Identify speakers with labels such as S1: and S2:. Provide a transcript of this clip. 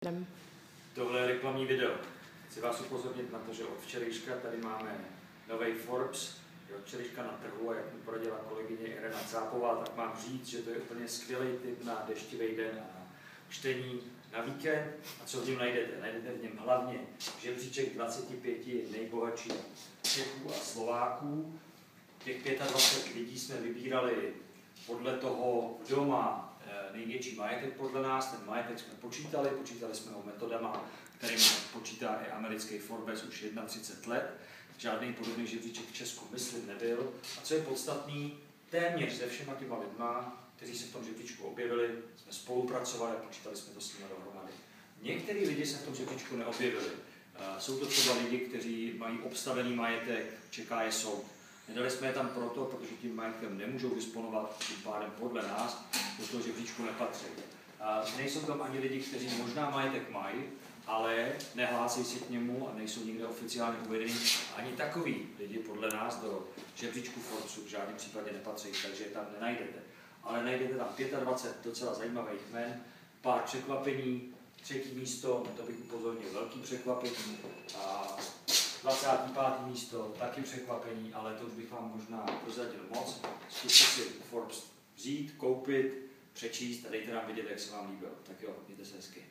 S1: Jdem.
S2: Tohle je reklamní video. Chci vás upozornit na to, že od včerejška tady máme nový Forbes, je od včerejška na trhu, a jak mi poradila kolegyně Irena Cápová, tak mám říct, že to je úplně skvělý tip na deštivý den a na čtení na víkend. A co v něm najdete? Najdete v něm hlavně žebříček 25 nejbohatších Čechů a Slováků. Těch 25 lidí jsme vybírali podle toho, kdo má největší majetek podle nás. Ten majetek jsme počítali jsme ho metodama, kterým počítá i americký Forbes už 31 let. Žádný podobný žebříček v Česku, myslím, nebyl. A co je podstatný, téměř se všema těma lidma, kteří se v tom žebříčku objevili, jsme spolupracovali a počítali jsme to s nimi dohromady. Některý lidi se v tom žebříčku neobjevili. Jsou to třeba lidi, kteří mají obstavený majetek, čeká je soud. Nedali jsme je tam proto, protože tím majetkem nemůžou disponovat, tím pádem podle nás do toho žebříčku nepatří. Nejsou tam ani lidi, kteří možná majetek mají, ale nehlásí se k němu a nejsou nikde oficiálně uvedení. Ani takový lidi podle nás do žebříčku Forbesu v žádném případě nepatří, takže je tam nenajdete. Ale najdete tam 25 docela zajímavých jmen, pár překvapení, 3. místo, to bych upozornil, velký překvapení, a 25. místo, taky překvapení, ale to už bych vám možná prozradil moc. Zkuste si Forbes vzít, koupit, přečíst a dejte nám vědět, jak se vám líbilo. Tak jo, mějte se hezky.